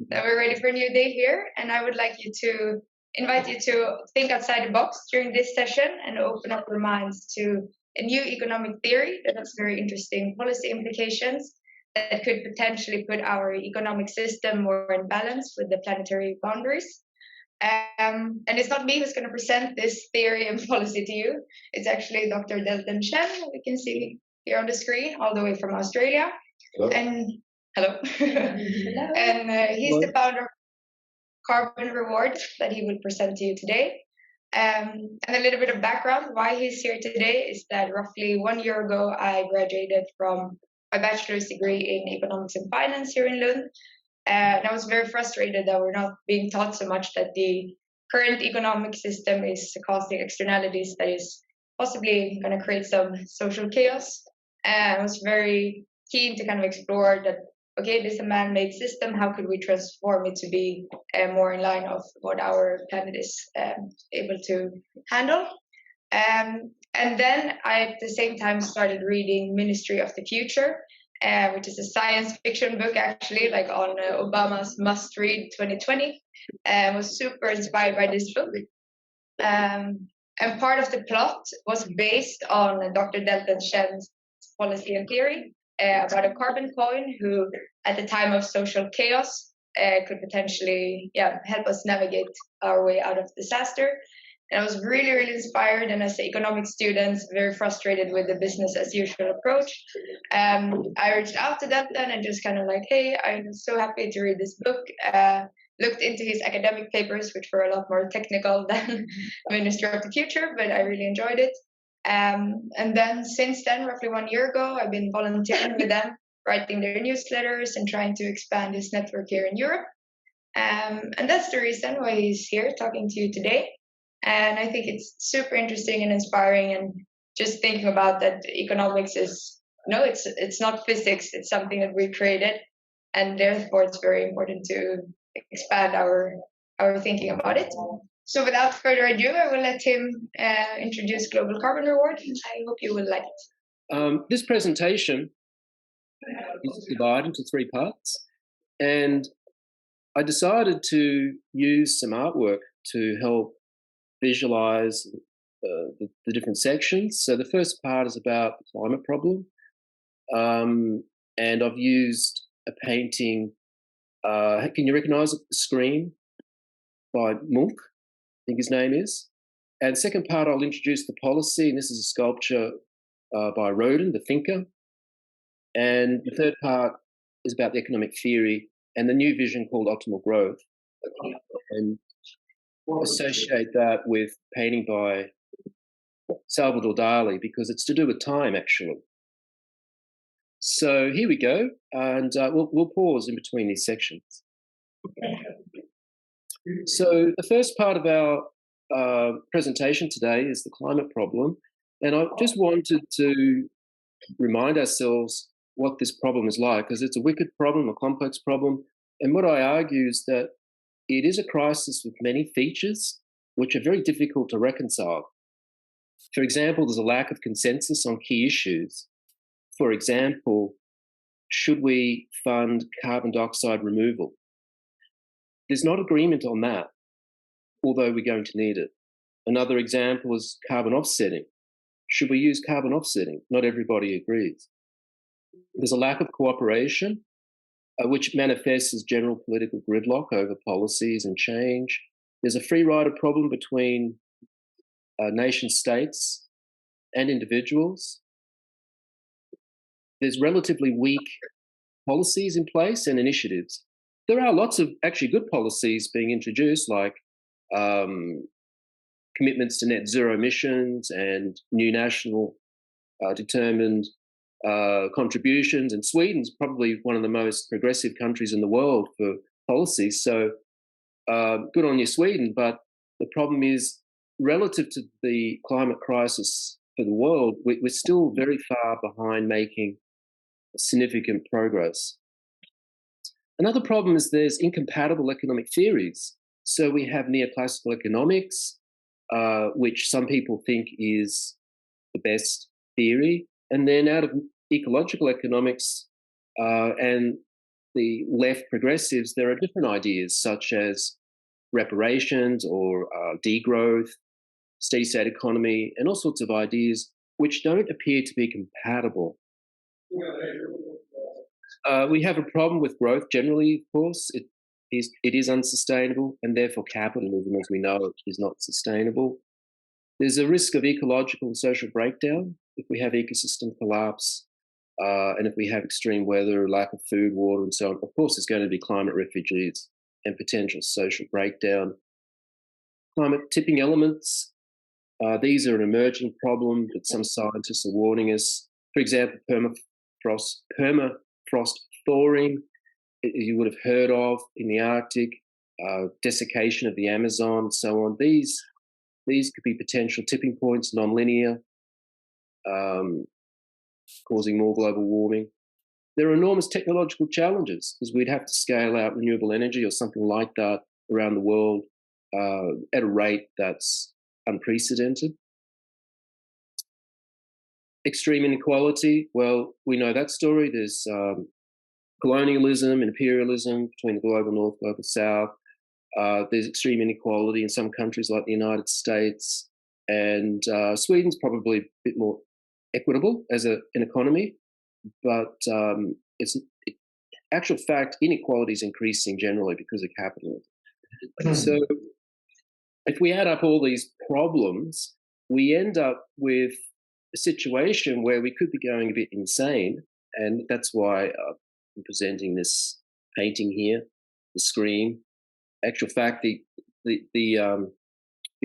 that we're ready for a new day here, and I would like to invite you to think outside the box during this session and open up your minds to a new economic theory that has very interesting policy implications that could potentially put our economic system more in balance with the planetary boundaries. And it's not me who's going to present this theory and policy to you. It's actually Dr. Delton Chen, who we can see here on the screen, all the way from Australia. Hello. And hello. And he's the founder of Carbon Reward that he will present to you today. And a little bit of background why he's here today is that roughly 1 year ago, I graduated from my bachelor's degree in economics and finance here in Lund. And I was very frustrated that we're not being taught so much that the current economic system is causing externalities that is possibly going to create some social chaos. And I was very keen to kind of explore that, okay, this is a man-made system. How could we transform it to be more in line of what our planet is able to handle? And then I, at the same time, started reading Ministry of the Future, which is a science fiction book, actually, like on Obama's must-read 2020. I was super inspired by this book. And part of the plot was based on Dr. Delton Chen's policy and theory about a carbon coin who, at the time of social chaos, could potentially help us navigate our way out of disaster. And I was really, really inspired. And as an economics student, very frustrated with the business as usual approach. I reached out to Delton and just kind of like, hey, I'm so happy to read this book. Looked into his academic papers, which were a lot more technical than Ministry of the Future, but I really enjoyed it. And then since then, roughly 1 year ago, I've been volunteering with them, writing their newsletters and trying to expand his network here in Europe. And that's the reason why he's here talking to you today. And I think it's super interesting and inspiring, and just thinking about that economics is, it's not physics, it's something that we created, and therefore it's very important to expand our thinking about it. So without further ado, I will let him introduce Global Carbon Reward. I hope you will like it. This presentation is divided into 3 parts, and I decided to use some artwork to help visualize the different sections. So the first part is about the climate problem, and I've used a painting. Can you recognize it? The Screen by Munch, I think his name is. And the second part, I'll introduce the policy, and this is a sculpture by Rodin, the thinker. And the third part is about the economic theory and the new vision called optimal growth. And associate that with painting by Salvador Dali, because it's to do with time, actually. So here we go, and we'll pause in between these sections. So the first part of our presentation today is the climate problem, and I just wanted to remind ourselves what this problem is like, because it's a wicked problem, a complex problem, and what I argue is that it is a crisis with many features which are very difficult to reconcile. For example, there's a lack of consensus on key issues. For example, should we fund carbon dioxide removal? There's not agreement on that, although we're going to need it. Another example is carbon offsetting. Should we use carbon offsetting? Not everybody agrees. There's a lack of cooperation, which manifests as general political gridlock over policies and change. There's a free rider problem between nation states and individuals. There's relatively weak policies in place and initiatives. There are lots of actually good policies being introduced, like commitments to net zero emissions and new national determined contributions. And Sweden's probably one of the most progressive countries in the world for policies. So good on you, Sweden. But the problem is, relative to the climate crisis for the world, we're still very far behind making significant progress. Another problem is there's incompatible economic theories. So we have neoclassical economics, which some people think is the best theory. And then out of ecological economics and the left progressives, there are different ideas such as reparations or degrowth, steady state economy, and all sorts of ideas which don't appear to be compatible. We have a problem with growth generally, of course. It is unsustainable, and therefore capitalism, as we know it, is not sustainable. There's a risk of ecological and social breakdown if we have ecosystem collapse, and if we have extreme weather, lack of food, water, and so on. Of course, there's going to be climate refugees and potential social breakdown. Climate tipping elements, these are an emerging problem that some scientists are warning us. For example, permafrost thawing, you would have heard of in the Arctic, desiccation of the Amazon, and so on. These could be potential tipping points, non-linear, causing more global warming. There are enormous technological challenges because we'd have to scale out renewable energy or something like that around the world at a rate that's unprecedented. Extreme inequality, well, we know that story. There's colonialism, imperialism between the global north, global south. There's extreme inequality in some countries like the United States, and Sweden's probably a bit more equitable as an economy, but actual fact, inequality is increasing generally because of capitalism. So if we add up all these problems, we end up with a situation where we could be going a bit insane, and that's why I'm presenting this painting here, the Scream. Actual fact, the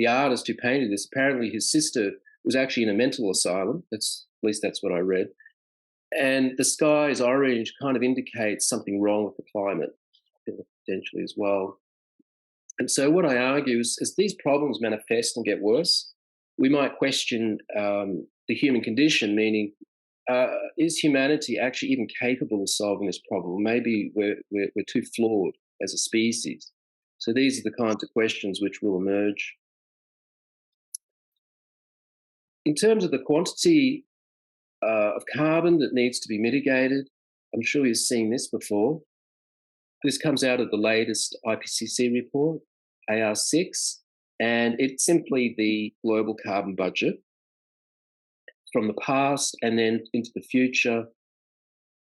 artist who painted this, apparently his sister was actually in a mental asylum. At least that's what I read. And the sky is orange, kind of indicates something wrong with the climate, potentially as well. And so what I argue is, as these problems manifest and get worse, we might question the human condition, meaning, is humanity actually even capable of solving this problem? Maybe we're too flawed as a species. So these are the kinds of questions which will emerge. In terms of the quantity of carbon that needs to be mitigated, I'm sure you've seen this before. This comes out of the latest IPCC report, AR6, and it's simply the global carbon budget from the past and then into the future.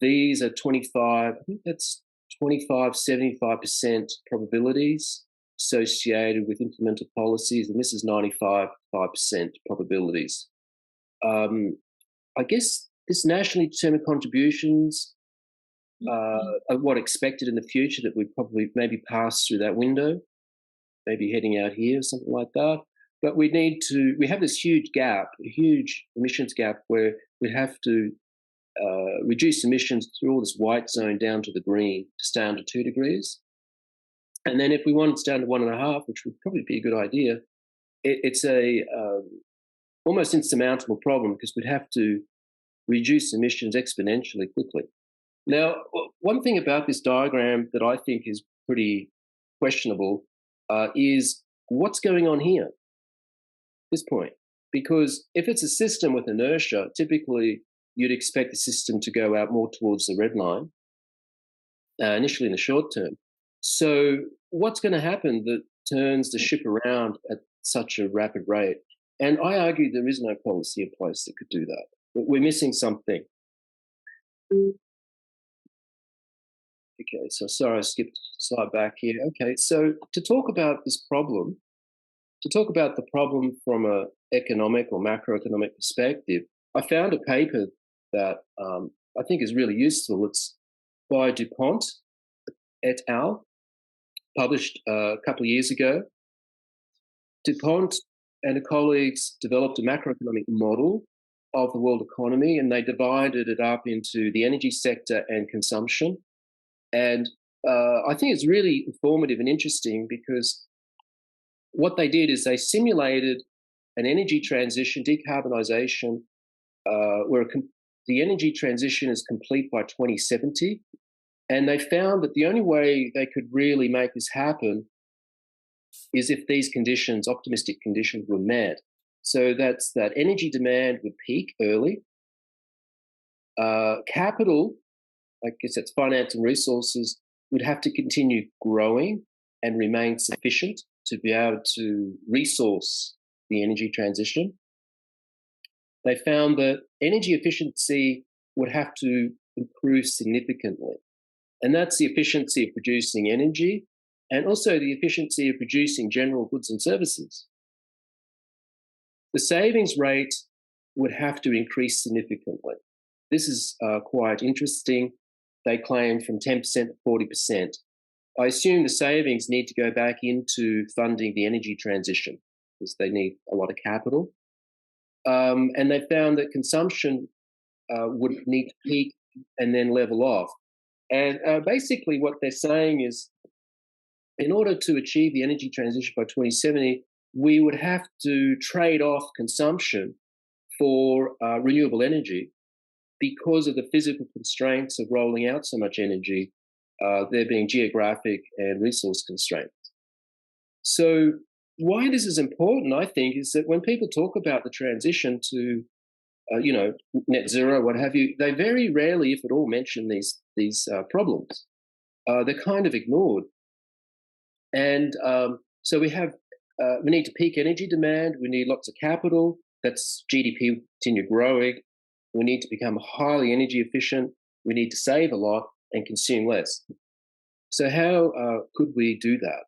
These are 25, I think that's 75% probabilities associated with implemented policies, and this is 95% probabilities. I guess this nationally determined contributions are what expected in the future, that we probably maybe pass through that window, maybe heading out here, something like that. But we have this huge gap, a huge emissions gap, where we have to reduce emissions through all this white zone down to the green, just down to 2 degrees. And then if we want it down to 1.5, which would probably be a good idea, it's a almost insurmountable problem because we'd have to reduce emissions exponentially quickly. Now, one thing about this diagram that I think is pretty questionable is what's going on here at this point. Because if it's a system with inertia, typically you'd expect the system to go out more towards the red line, initially in the short term. So what's going to happen that turns the ship around at such a rapid rate? And I argue there is no policy in place that could do that. We're missing something. Okay, so sorry, I skipped a slide back here. Okay, so to talk about this problem, to talk about the problem from an economic or macroeconomic perspective, I found a paper that I think is really useful. It's by DuPont et al., published a couple of years ago. DuPont and her colleagues developed a macroeconomic model of the world economy, and they divided it up into the energy sector and consumption. And I think it's really informative and interesting because what they did is they simulated an energy transition, decarbonization, where the energy transition is complete by 2070. And they found that the only way they could really make this happen is if these conditions, optimistic conditions, were met. So that's that energy demand would peak early. Capital I guess that's finance and resources, would have to continue growing and remain sufficient to be able to resource the energy transition. They found that energy efficiency would have to improve significantly. And that's the efficiency of producing energy and also the efficiency of producing general goods and services. The savings rate would have to increase significantly. This is quite interesting. They claim from 10% to 40%. I assume the savings need to go back into funding the energy transition because they need a lot of capital. And they found that consumption would need to peak and then level off. And basically what they're saying is, in order to achieve the energy transition by 2070, we would have to trade off consumption for renewable energy because of the physical constraints of rolling out so much energy, there being geographic and resource constraints. So why this is important, I think, is that when people talk about the transition to net zero, what have you, they very rarely, if at all, mention these problems. They're kind of ignored. And so we need to peak energy demand. We need lots of capital. That's GDP continue growing. We need to become highly energy efficient. We need to save a lot and consume less. So how could we do that?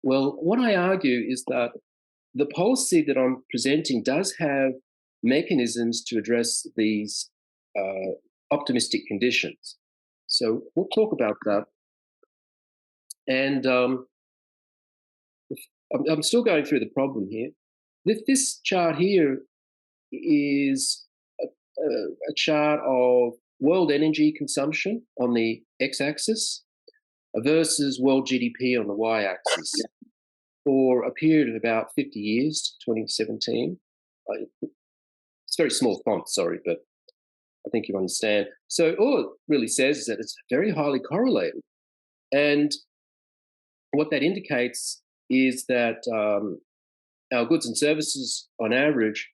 Well, what I argue is that the policy that I'm presenting does have mechanisms to address these optimistic conditions. So we'll talk about that. And I'm still going through the problem here. This chart here is a chart of world energy consumption on the x-axis versus world GDP on the y-axis for a period of about 50 years, 2017. It's very small font, sorry, but I think you understand. So all it really says is that it's very highly correlated. And what that indicates is that our goods and services on average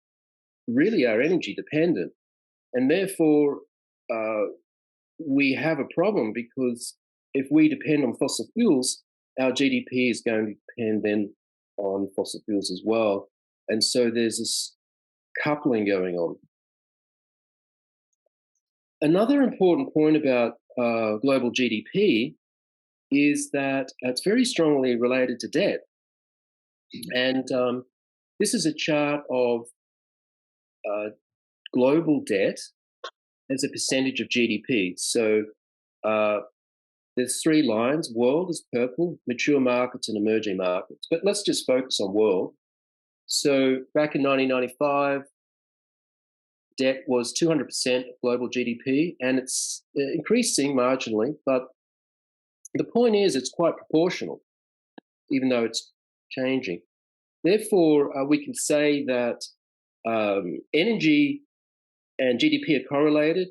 really are energy dependent. And therefore, we have a problem because if we depend on fossil fuels, our GDP is going to depend then on fossil fuels as well. And so there's this coupling going on. Another important point about global GDP is that it's very strongly related to debt. And this is a chart of global debt as a percentage of GDP. So there's three lines. World is purple, mature markets and emerging markets. But let's just focus on world. So back in 1995, debt was 200% of global GDP, and it's increasing marginally, but the point is it's quite proportional, even though it's changing. Therefore, we can say that energy and GDP are correlated,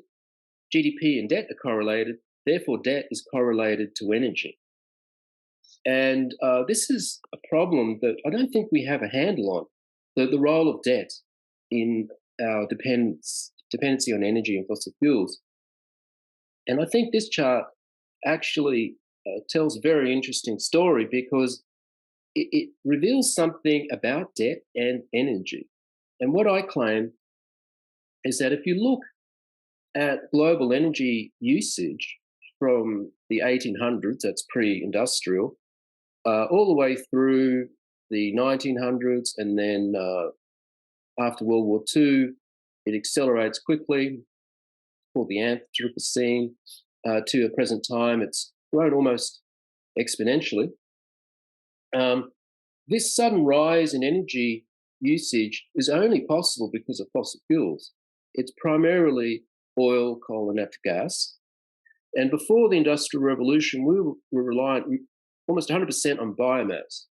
GDP and debt are correlated, therefore debt is correlated to energy. And this is a problem that I don't think we have a handle on, the role of debt in our dependency on energy and fossil fuels. And I think this chart actually tells a very interesting story because it reveals something about debt and energy. And what I claim is that if you look at global energy usage from the 1800s, that's pre-industrial, all the way through the 1900s, and then after World War II, it accelerates quickly, called the Anthropocene, to the present time. It's grown almost exponentially. This sudden rise in energy usage is only possible because of fossil fuels. It's primarily oil, coal, and natural gas. And before the Industrial Revolution, we were reliant almost 100% on biomass.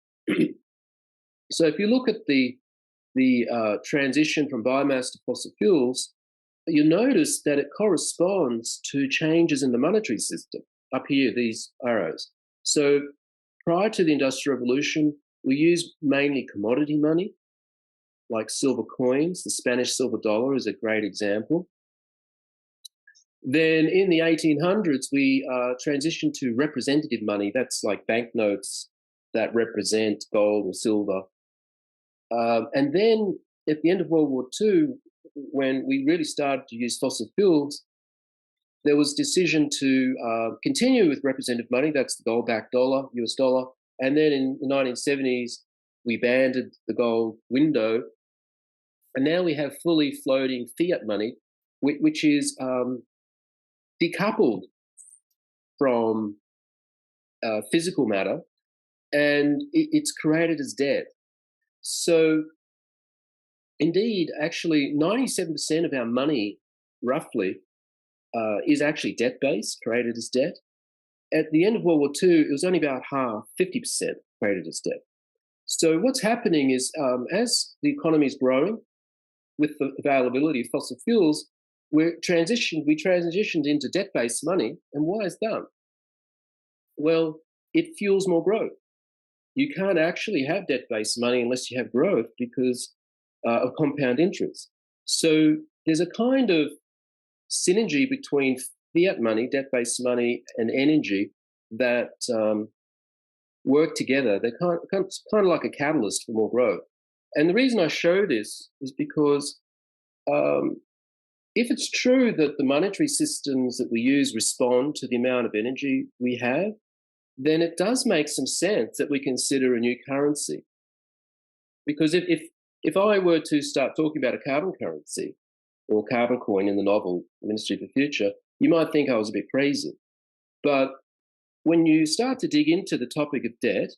So if you look at the transition from biomass to fossil fuels, you notice that it corresponds to changes in the monetary system. Up here, these arrows. So prior to the Industrial Revolution, we used mainly commodity money, like silver coins. The Spanish silver dollar is a great example. Then in the 1800s, we transitioned to representative money. That's like banknotes that represent gold or silver. And then at the end of World War II, when we really started to use fossil fuels, there was decision to continue with representative money. That's the gold-backed dollar, US dollar. And then in the 1970s, we banded the gold window. And now we have fully floating fiat money, which is decoupled from physical matter, and it's created as debt. So indeed, actually, 97% of our money, roughly, is actually debt-based, created as debt. At the end of World War II, it was only about half, 50% created as debt. So what's happening is as the economy is growing with the availability of fossil fuels, we transitioned into debt-based money. And why is that? Well, it fuels more growth. You can't actually have debt-based money unless you have growth because of compound interest. So there's a kind of synergy between fiat money, debt-based money, and energy that work together. They're kind of like a catalyst for more growth. And the reason I show this is because if it's true that the monetary systems that we use respond to the amount of energy we have, then it does make some sense that we consider a new currency. Because if I were to start talking about a carbon currency or carbon coin in the novel Ministry of the Future, you might think I was a bit crazy. But when you start to dig into the topic of debt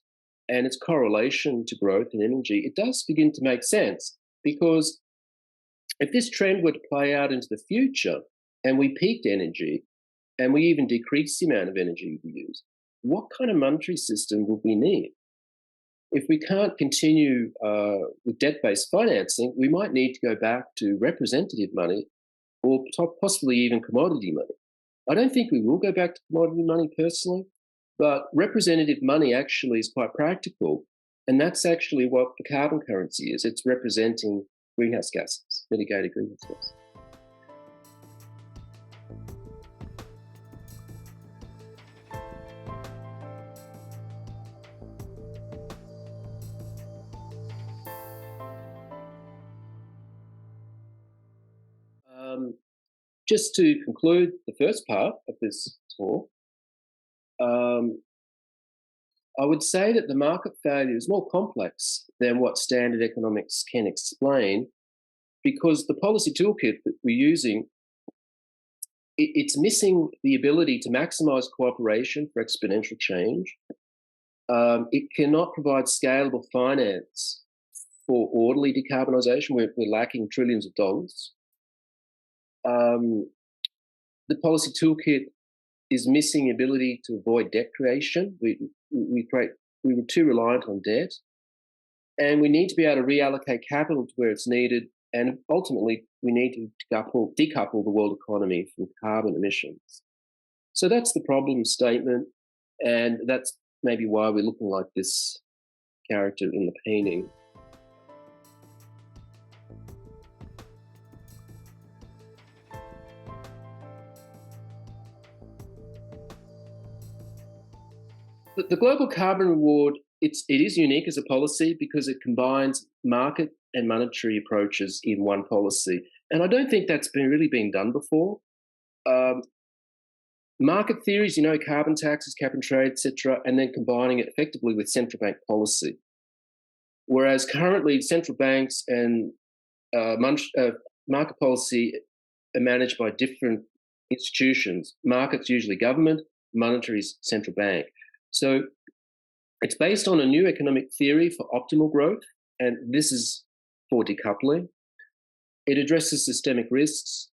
and its correlation to growth and energy, it does begin to make sense. Because if this trend were to play out into the future and we peaked energy and we even decreased the amount of energy we use, what kind of monetary system would we need? If we can't continue with debt-based financing, we might need to go back to representative money or possibly even commodity money. I don't think we will go back to commodity money personally, but representative money actually is quite practical. And that's actually what the carbon currency is. It's representing greenhouse gases, mitigated greenhouse gases. Just to conclude the first part of this talk, I would say that the market failure is more complex than what standard economics can explain, because the policy toolkit that we're using, it's missing the ability to maximize cooperation for exponential change. It cannot provide scalable finance for orderly decarbonisation. We're lacking trillions of dollars. The policy toolkit is missing ability to avoid debt creation. We were too reliant on debt, and we need to be able to reallocate capital to where it's needed. And ultimately, we need to decouple the world economy from carbon emissions. So that's the problem statement, and that's maybe why we're looking like this character in the painting. The global carbon reward, it is unique as a policy because it combines market and monetary approaches in one policy. And I don't think that's really been done before. Market theories, carbon taxes, cap and trade, etc., and then combining it effectively with central bank policy. Whereas currently central banks and market policy are managed by different institutions. Markets usually government, monetary is central bank. So it's based on a new economic theory for optimal growth, and this is for decoupling. It addresses systemic risks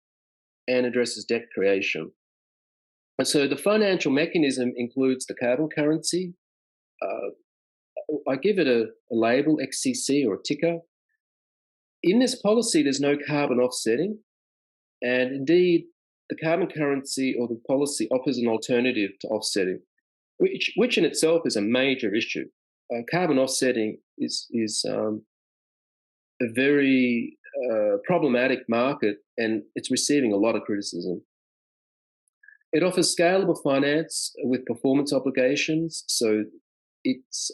and addresses debt creation. And so the financial mechanism includes the carbon currency. I give it a label, XCC, or a ticker. In this policy, there's no carbon offsetting, and indeed, the carbon currency or the policy offers an alternative to offsetting, which in itself is a major issue. Carbon offsetting is a very problematic market, and it's receiving a lot of criticism. It offers scalable finance with performance obligations. So it's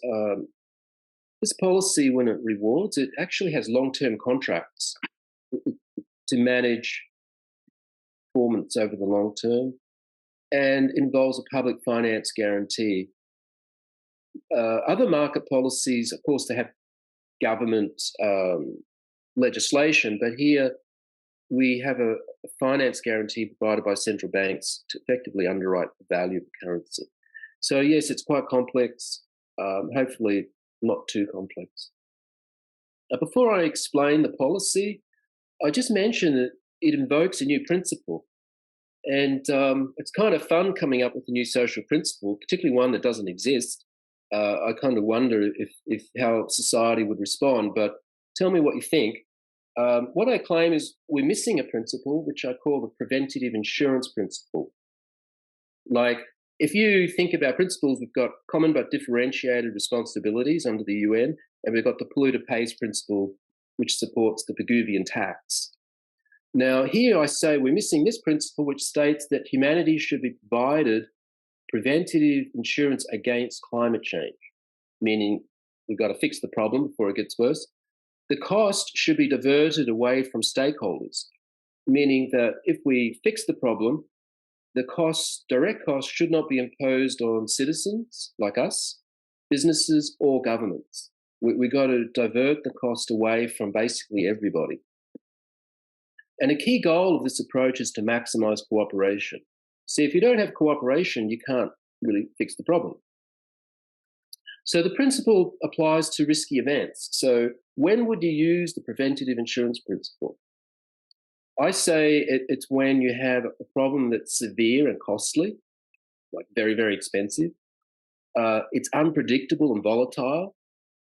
this policy, when it rewards, it actually has long-term contracts to manage performance over the long term, and involves a public finance guarantee. Other market policies, of course, they have government legislation, but here we have a finance guarantee provided by central banks to effectively underwrite the value of the currency. So yes, it's quite complex, hopefully not too complex. Before I explain the policy, I just mentioned that it invokes a new principle. And it's kind of fun coming up with a new social principle, particularly one that doesn't exist. I kind of wonder if how society would respond, but tell me what you think. What I claim is we're missing a principle, which I call the preventative insurance principle. Like, if you think about principles, we've got common but differentiated responsibilities under the UN, and we've got the polluter pays principle, which supports the Pigouvian tax. Now, here I say we're missing this principle, which states that humanity should be provided preventative insurance against climate change, meaning we've got to fix the problem before it gets worse. The cost should be diverted away from stakeholders, meaning that if we fix the problem, the direct cost should not be imposed on citizens like us, businesses, or governments. We've got to divert the cost away from basically everybody. And a key goal of this approach is to maximize cooperation. See, if you don't have cooperation, you can't really fix the problem. So the principle applies to risky events. So when would you use the preventative insurance principle? I say it's when you have a problem that's severe and costly, like very, very expensive. It's unpredictable and volatile.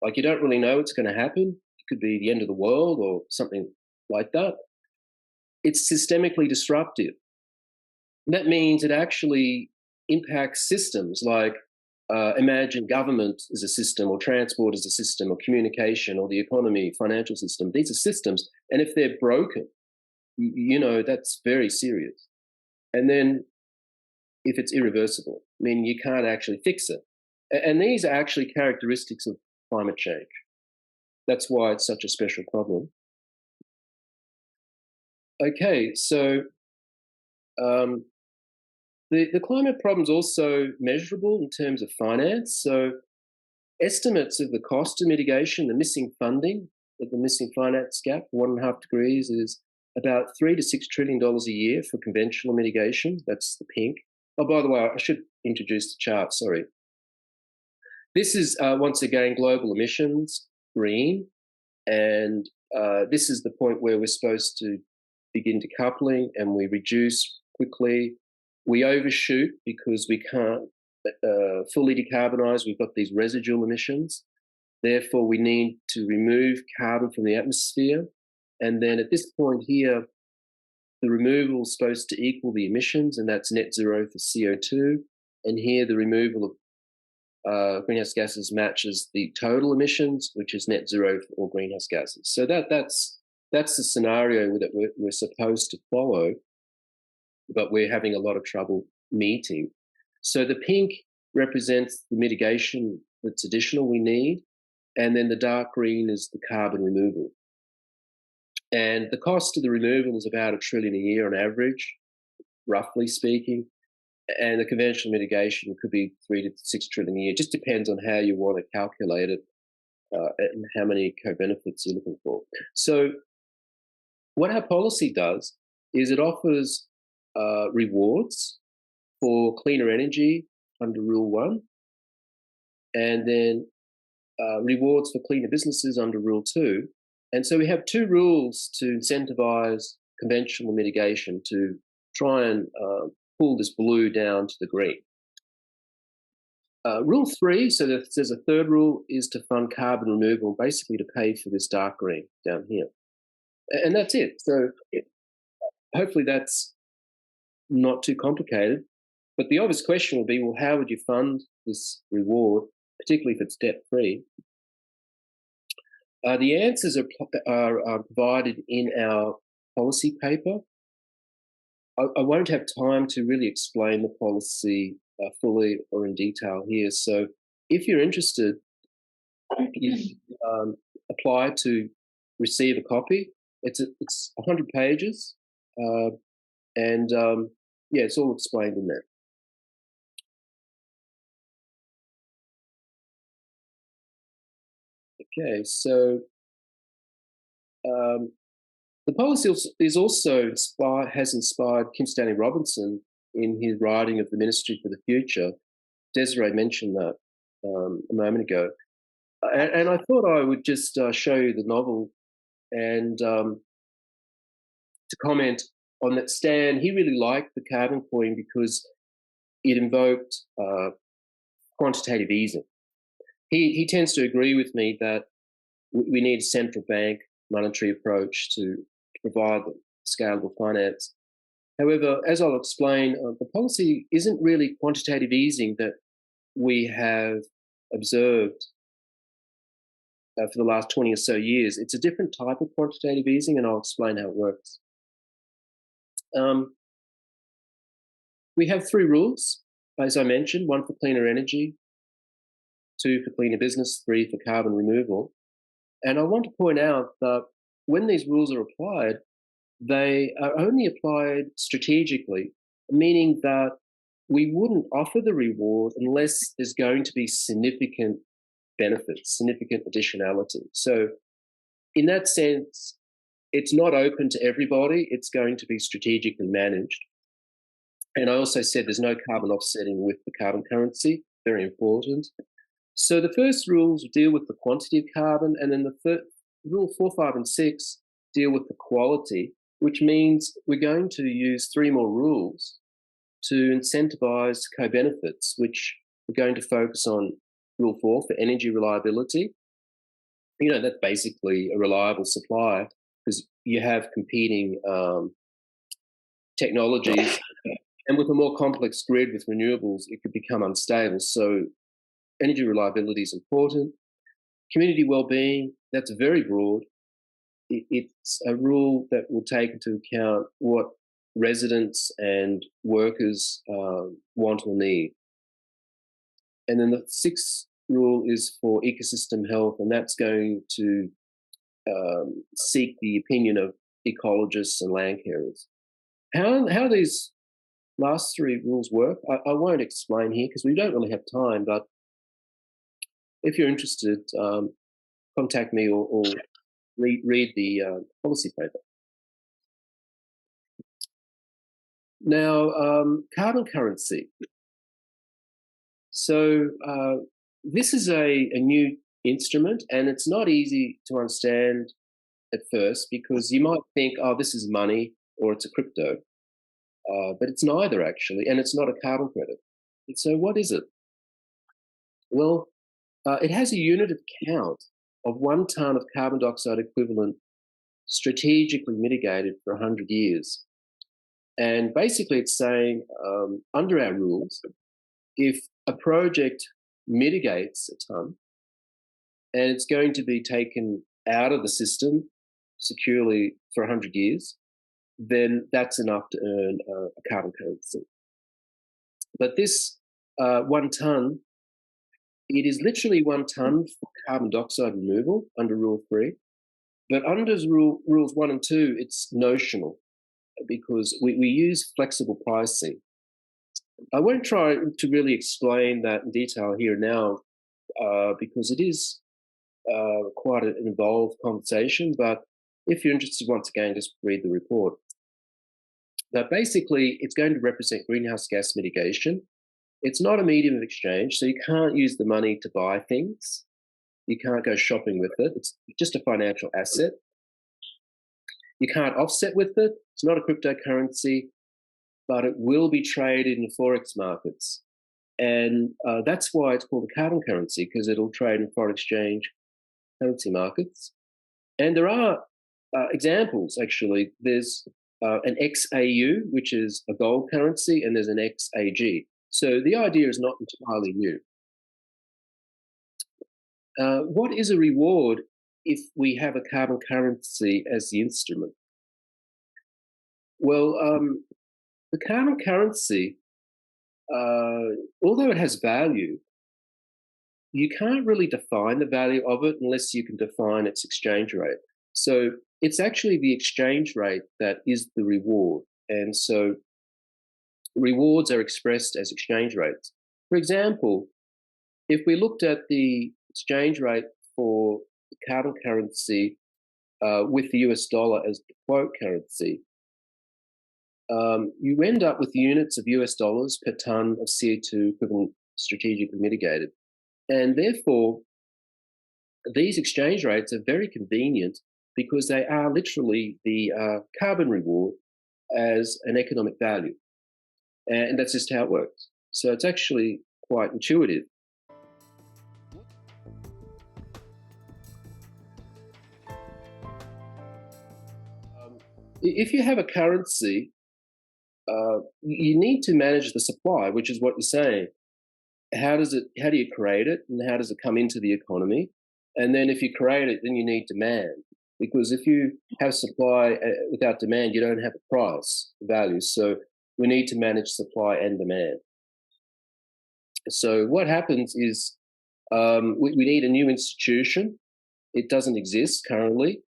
Like, you don't really know what's going to happen. It could be the end of the world or something like that. It's systemically disruptive. And that means it actually impacts systems like, imagine government as a system, or transport as a system, or communication, or the economy, financial system. These are systems. And if they're broken, you know, that's very serious. And then if it's irreversible, I mean, you can't actually fix it. And these are actually characteristics of climate change. That's why it's such a special problem. Okay, so the climate problem is also measurable in terms of finance. So estimates of the cost of mitigation, the missing funding, the missing finance gap, 1.5 degrees, is about $3 to $6 trillion a year for conventional mitigation. That's the pink. Oh, by the way, I should introduce the chart, sorry. This is, once again, global emissions, green, and this is the point where we're supposed to begin decoupling, and we reduce quickly. We overshoot because we can't fully decarbonize. We've got these residual emissions. Therefore, we need to remove carbon from the atmosphere. And then at this point here, the removal is supposed to equal the emissions, and that's net zero for CO2. And here, the removal of greenhouse gases matches the total emissions, which is net zero for all greenhouse gases. So that's the scenario that we're supposed to follow, but we're having a lot of trouble meeting. So the pink represents the mitigation that's additional we need, and then the dark green is the carbon removal. And the cost of the removal is about $1 trillion a year on average, roughly speaking. And the conventional mitigation could be $3 to $6 trillion a year. It just depends on how you want to calculate it and how many co-benefits you're looking for. So what our policy does is it offers rewards for cleaner energy under Rule 1, and then rewards for cleaner businesses under Rule 2. And so we have two rules to incentivize conventional mitigation to try and pull this blue down to the green. Rule 3, so there's a third rule, is to fund carbon removal, basically to pay for this dark green down here. And that's it. So hopefully that's not too complicated. But the obvious question will be, well, how would you fund this reward, particularly if it's debt-free? The answers are provided in our policy paper. I won't have time to really explain the policy fully or in detail here. So if you're interested, you apply to receive a copy. It's 100 pages, and yeah, it's all explained in there. Okay, so the policy is also has inspired Kim Stanley Robinson in his writing of the Ministry for the Future. Desiree mentioned that a moment ago. And I thought I would just show you the novel and to comment on that. Stan, he really liked the carbon coin because it invoked quantitative easing. He tends to agree with me that we need a central bank monetary approach to provide scalable finance. However, as I'll explain, the policy isn't really quantitative easing that we have observed for the last 20 or so years. It's a different type of quantitative easing, and I'll explain how it works. We have 3 rules, as I mentioned: 1 for cleaner energy, 2 for cleaner business, 3 for carbon removal. And I want to point out that when these rules are applied, they are only applied strategically, meaning that we wouldn't offer the reward unless there's going to be significant benefits, significant additionality. So in that sense, it's not open to everybody. It's going to be strategically managed. And I also said there's no carbon offsetting with the carbon currency, very important. So the first rules deal with the quantity of carbon, and then the rule 4, 5, and 6 deal with the quality, which means we're going to use 3 more rules to incentivize co-benefits, which we're going to focus on rule 4 for energy reliability. You know, that's basically a reliable supply because you have competing technologies, and with a more complex grid with renewables, it could become unstable. So energy reliability is important. Community well-being, that's very broad. It's a rule that will take into account what residents and workers want or need. And then the 6th rule is for ecosystem health, and that's going to seek the opinion of ecologists and land carers. How these last 3 rules work, I won't explain here because we don't really have time, but if you're interested, contact me or read the policy paper. Now, carbon currency. So this is a new instrument, and it's not easy to understand at first because you might think, oh, this is money or it's a crypto. But it's neither, actually, and it's not a carbon credit. And so what is it? Well, it has a unit of count of 1 ton of carbon dioxide equivalent strategically mitigated for 100 years. And basically it's saying, under our rules, if a project mitigates a ton and it's going to be taken out of the system securely for 100 years, then that's enough to earn a carbon currency. But this 1 ton, it is literally 1 ton for carbon dioxide removal under Rule 3. But under Rules 1 and 2, it's notional because we use flexible pricing. I won't try to really explain that in detail here now because it is quite an involved conversation. But if you're interested, once again, just read the report. But basically, it's going to represent greenhouse gas mitigation. It's not a medium of exchange, so you can't use the money to buy things. You can't go shopping with it. It's just a financial asset. You can't offset with it. It's not a cryptocurrency, but it will be traded in forex markets. And that's why it's called a carbon currency, because it'll trade in foreign exchange currency markets. And there are examples, actually. There's an XAU, which is a gold currency, and there's an XAG. So the idea is not entirely new. What is a reward if we have a carbon currency as the instrument? Well, the carbon currency, although it has value, you can't really define the value of it unless you can define its exchange rate. So it's actually the exchange rate that is the reward. And so rewards are expressed as exchange rates. For example, if we looked at the exchange rate for the carbon currency with the US dollar as the quote currency, you end up with units of US dollars per ton of CO2 equivalent strategically mitigated. And therefore, these exchange rates are very convenient because they are literally the carbon reward as an economic value. And that's just how it works. So it's actually quite intuitive. If you have a currency, you need to manage the supply, which is what you're saying. How do you create it, and how does it come into the economy? And then if you create it, then you need demand, because if you have supply without demand, you don't have a price value. So we need to manage supply and demand. So what happens is we need a new institution. It doesn't exist currently,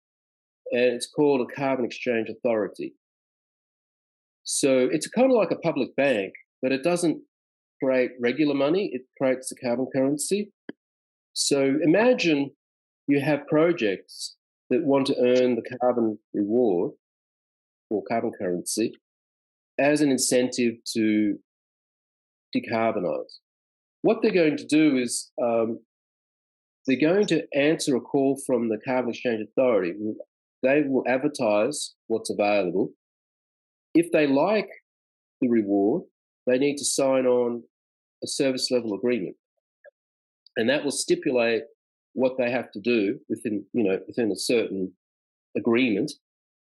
and it's called a carbon exchange authority. So it's kind of like a public bank, but it doesn't create regular money, it creates the carbon currency. So imagine you have projects that want to earn the carbon reward or carbon currency as an incentive to decarbonize. What they're going to do is they're going to answer a call from the Carbon Exchange Authority. They will advertise what's available. If they like the reward, they need to sign on a service level agreement, and that will stipulate what they have to do within a certain agreement,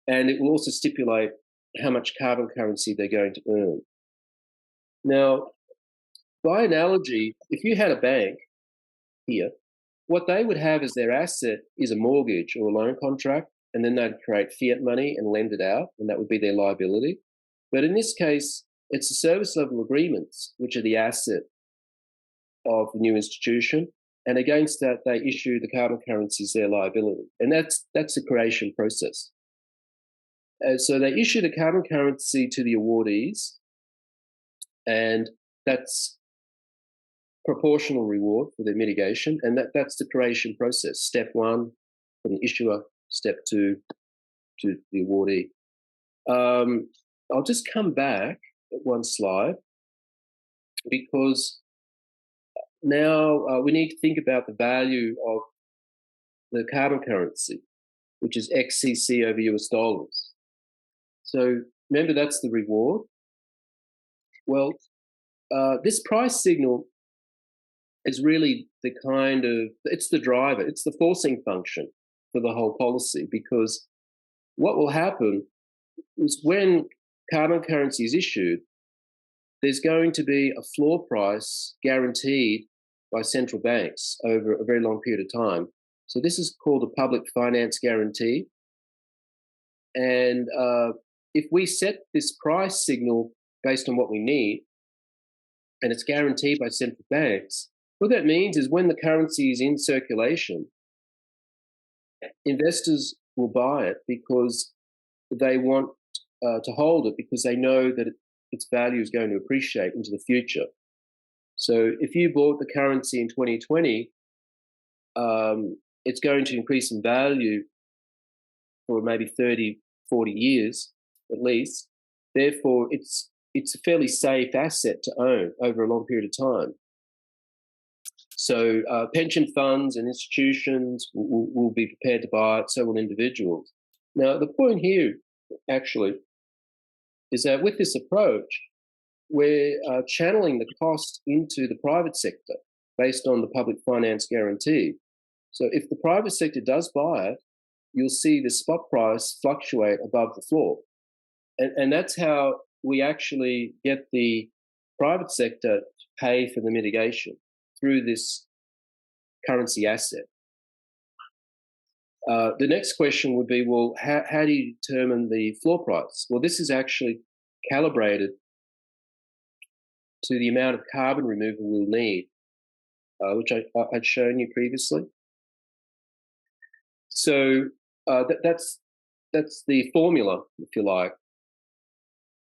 and it will also stipulate how much carbon currency they're going to earn. Now, by analogy, if you had a bank here, what they would have as their asset is a mortgage or a loan contract, and then they'd create fiat money and lend it out, and that would be their liability. But in this case, it's the service level agreements which are the asset of the new institution, and against that they issue the carbon currency as their liability, and that's the creation process. And so they issue the carbon currency to the awardees, and that's proportional reward for their mitigation, and that's the creation process. Step one from the issuer, step two to the awardee. I'll just come back at one slide, because now we need to think about the value of the carbon currency, which is XCC over US dollars. So remember, that's the reward. Well, this price signal is really it's the driver, it's the forcing function for the whole policy, because what will happen is when carbon currency is issued, there's going to be a floor price guaranteed by central banks over a very long period of time. So this is called a public finance guarantee. And if we set this price signal based on what we need, and it's guaranteed by central banks, what that means is when the currency is in circulation, investors will buy it because they want to hold it, because they know that its value is going to appreciate into the future. So if you bought the currency in 2020, it's going to increase in value for maybe 30, 40 years at least. Therefore, it's a fairly safe asset to own over a long period of time. So pension funds and institutions will be prepared to buy it, so will individuals. Now, the point here, actually, is that with this approach, we're channeling the cost into the private sector based on the public finance guarantee. So if the private sector does buy it, you'll see the spot price fluctuate above the floor. And that's how we actually get the private sector to pay for the mitigation through this currency asset. The next question would be, well, how do you determine the floor price? Well, this is actually calibrated to the amount of carbon removal we'll need, which I'd shown you previously. So that's the formula, if you like,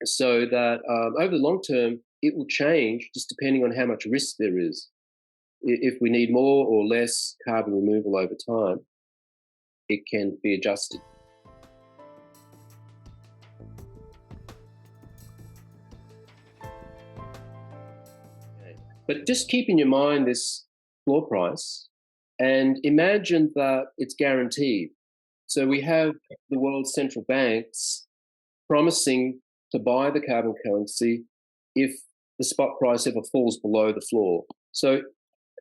so that over the long term, it will change just depending on how much risk there is. If we need more or less carbon removal over time, it can be adjusted. But just keep in your mind this floor price and imagine that it's guaranteed. So we have the world's central banks promising to buy the carbon currency if the spot price ever falls below the floor. So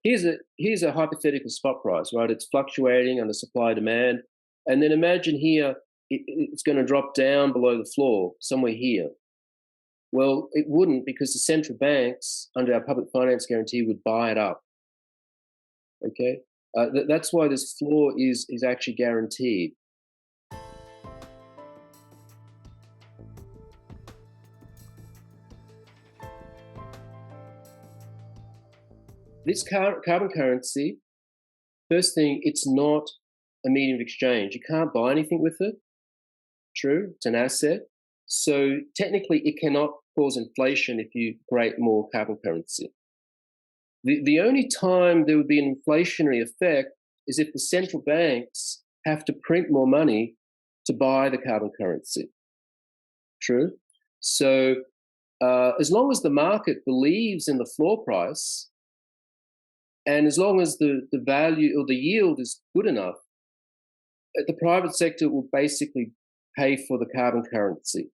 here's a hypothetical spot price, right? It's fluctuating under supply demand. And then imagine here, it's going to drop down below the floor, somewhere here. Well, it wouldn't, because the central banks, under our public finance guarantee, would buy it up. Okay? That's why this floor is actually guaranteed. This carbon currency, first thing, it's not a medium of exchange. You can't buy anything with it. True, it's an asset. So technically, it cannot cause inflation if you create more carbon currency. The only time there would be an inflationary effect is if the central banks have to print more money to buy the carbon currency. True. So as long as the market believes in the floor price, and as long as the value or the yield is good enough, the private sector will basically pay for the carbon currency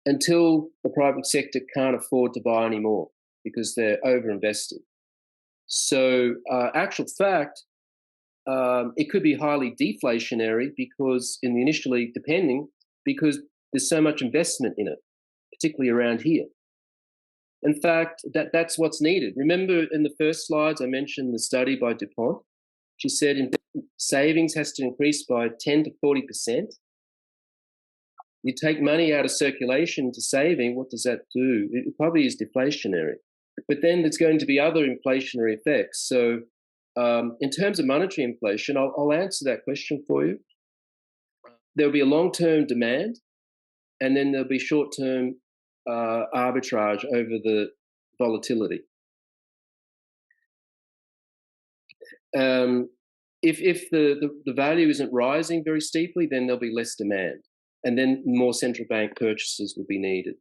until the private sector can't afford to buy any more because they're overinvested. So, actual fact, it could be highly deflationary because because there's so much investment in it, particularly around here. In fact, that's what's needed. Remember in the first slides, I mentioned the study by DuPont. She said savings has to increase by 10 to 40%. You take money out of circulation to saving, what does that do? It probably is deflationary. But then there's going to be other inflationary effects. So in terms of monetary inflation, I'll answer that question for you. There'll be a long-term demand, and then there'll be short-term arbitrage over the volatility. If the value isn't rising very steeply, then there'll be less demand, and then more central bank purchases will be needed.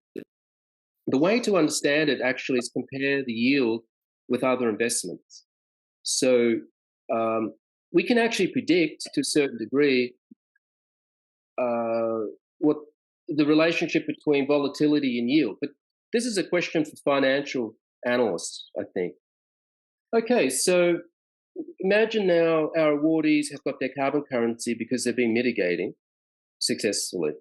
The way to understand it actually is compare the yield with other investments. So we can actually predict to a certain degree what the relationship between volatility and yield. But this is a question for financial analysts, I think. Okay, so imagine now our awardees have got their carbon currency because they've been mitigating successfully.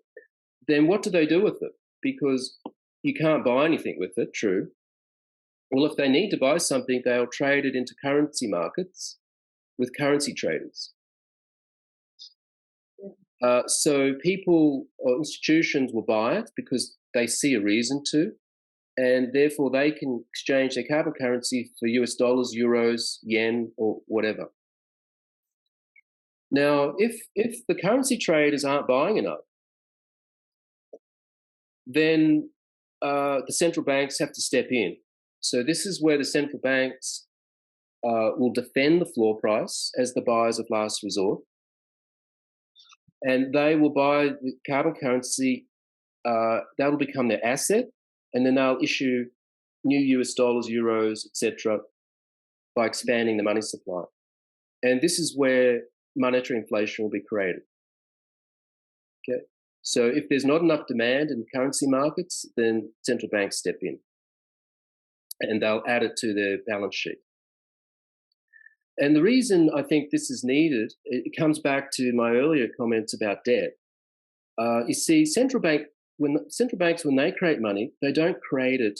Then what do they do with it? Because you can't buy anything with it, true. Well, if they need to buy something, they'll trade it into currency markets with currency traders. So people or institutions will buy it because they see a reason to, and therefore they can exchange their carbon currency for US dollars, euros, yen, or whatever. Now, if the currency traders aren't buying enough, then the central banks have to step in. So this is where the central banks will defend the floor price as the buyers of last resort. And they will buy the carbon currency, that will become their asset, and then they'll issue new US dollars, euros, etc., by expanding the money supply. And this is where monetary inflation will be created. Okay, so if there's not enough demand in currency markets, then central banks step in, and they'll add it to their balance sheet. And the reason I think this is needed, it comes back to my earlier comments about debt. You see, central banks, when they create money, they don't create it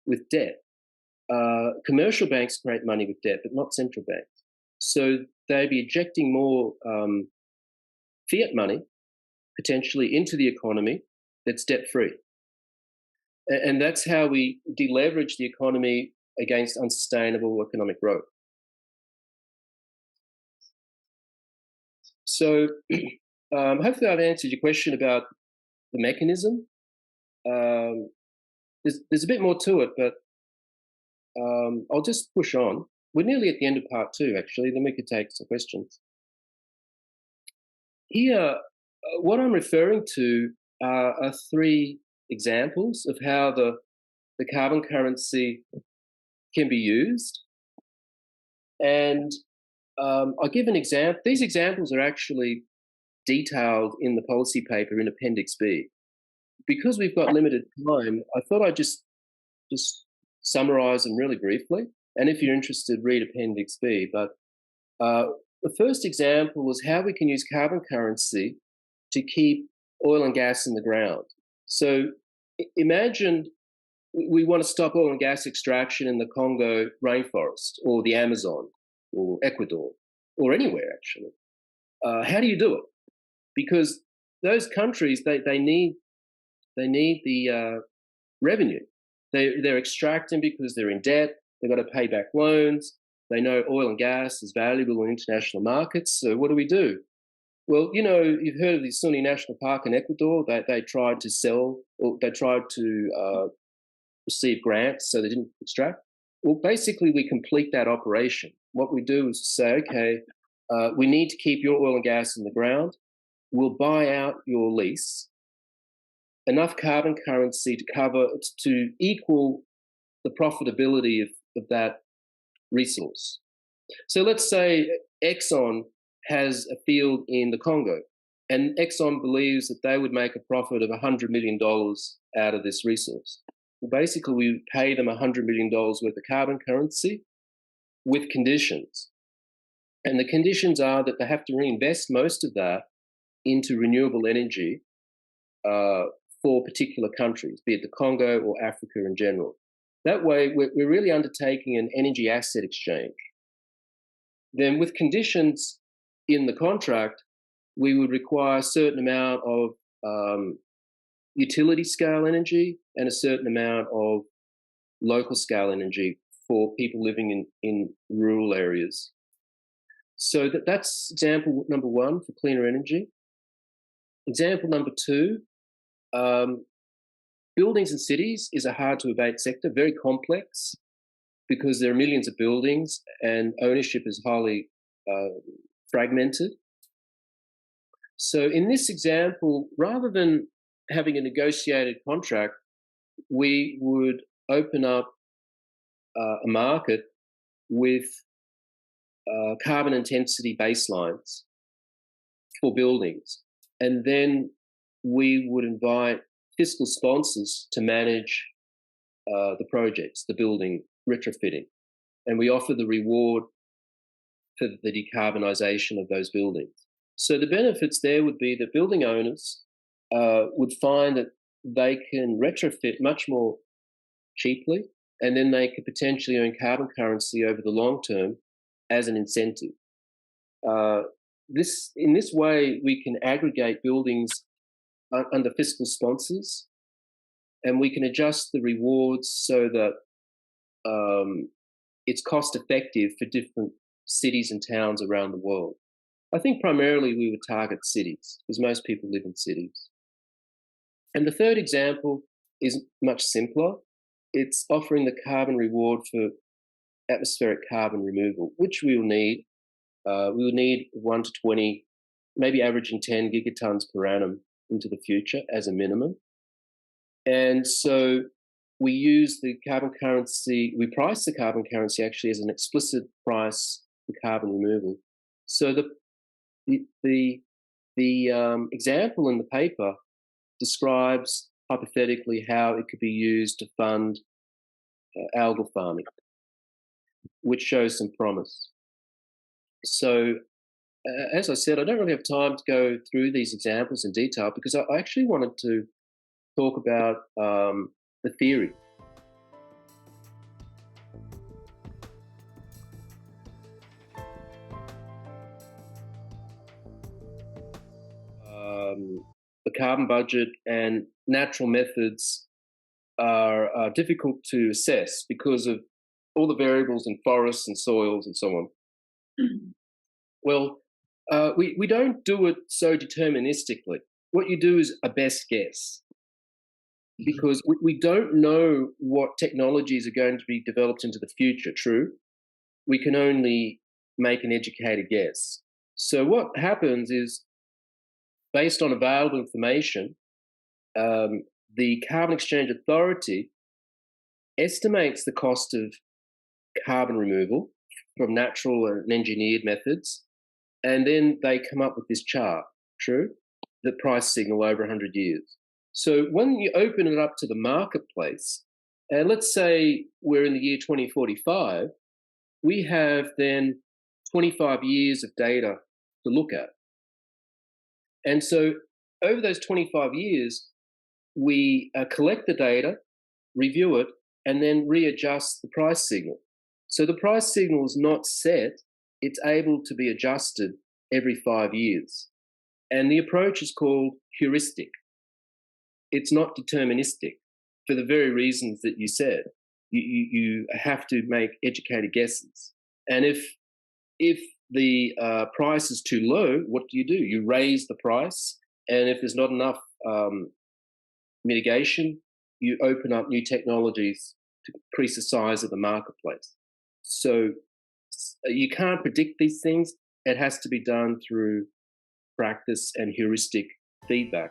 with debt. Commercial banks create money with debt, but not central banks. So they'd be injecting more fiat money, potentially, into the economy that's debt-free. And that's how we deleverage the economy against unsustainable economic growth. So hopefully I've answered your question about the mechanism. There's a bit more to it, but I'll just push on. We're nearly at the end of part 2, actually. Then we could take some questions. Here, what I'm referring to are 3 examples of how the carbon currency can be used. And I'll give an example. These examples are actually detailed in the policy paper in Appendix B. Because we've got limited time, I thought I'd just summarize them really briefly. And if you're interested, read Appendix B. But the first example was how we can use carbon currency to keep oil and gas in the ground. So imagine we want to stop oil and gas extraction in the Congo rainforest or the Amazon or Ecuador or anywhere, actually. How do you do it? Because those countries, they need the revenue. They're extracting because they're in debt. They've got to pay back loans. They know oil and gas is valuable in international markets. So what do? Well, you've heard of the Sunni National Park in Ecuador. They tried to sell, or they tried to receive grants, so they didn't extract. Well, basically, we complete that operation. What we do is say, okay, we need to keep your oil and gas in the ground. We'll buy out your lease, enough carbon currency to equal the profitability of that resource. So let's say Exxon has a field in the Congo, and Exxon believes that they would make a profit of $100 million out of this resource. Well, basically, we pay them $100 million worth of carbon currency with conditions. And the conditions are that they have to reinvest most of that into renewable energy for particular countries, be it the Congo or Africa in general. That way, we're really undertaking an energy asset exchange. Then with conditions in the contract, we would require a certain amount of utility scale energy and a certain amount of local scale energy for people living in rural areas. So that's example number 1 for cleaner energy. Example number 2, buildings and cities is a hard to abate sector, very complex, because there are millions of buildings and ownership is highly fragmented. So in this example, rather than having a negotiated contract, we would open up a market with carbon intensity baselines for buildings. And then we would invite fiscal sponsors to manage the projects, the building retrofitting. And we offer the reward for the decarbonisation of those buildings. So the benefits there would be that building owners would find that they can retrofit much more cheaply, and then they could potentially earn carbon currency over the long term as an incentive. In this way, we can aggregate buildings under fiscal sponsors, and we can adjust the rewards so that it's cost effective for different cities and towns around the world. I think primarily we would target cities because most people live in cities. And the third example is much simpler. It's offering the carbon reward for atmospheric carbon removal, which we will need. We will need 1 to 20, maybe averaging 10 gigatons per annum into the future as a minimum. And so we use the carbon currency, we price the carbon currency actually as an explicit price for carbon removal. So the example in the paper describes hypothetically how it could be used to fund algal farming, which shows some promise. So as I said, I don't really have time to go through these examples in detail because I actually wanted to talk about the theory. The carbon budget and natural methods are difficult to assess because of all the variables in forests and soils and so on. Well, we don't do it so deterministically. What you do is a best guess, because we don't know what technologies are going to be developed into the future, true? We can only make an educated guess. So what happens is, based on available information, the Carbon Exchange Authority estimates the cost of carbon removal from natural and engineered methods, and then they come up with this chart, true? The price signal over 100 years. So when you open it up to the marketplace, and let's say we're in the year 2045, we have then 25 years of data to look at. And so over those 25 years, we collect the data, review it, and then readjust the price signal. So the price signal is not set, it's able to be adjusted every 5 years. And the approach is called heuristic. It's not deterministic for the very reasons that you said. You have to make educated guesses. And if the price is too low, what do? You raise the price. And if there's not enough mitigation, you open up new technologies to increase the size of the marketplace. So you can't predict these things. It has to be done through practice and heuristic feedback.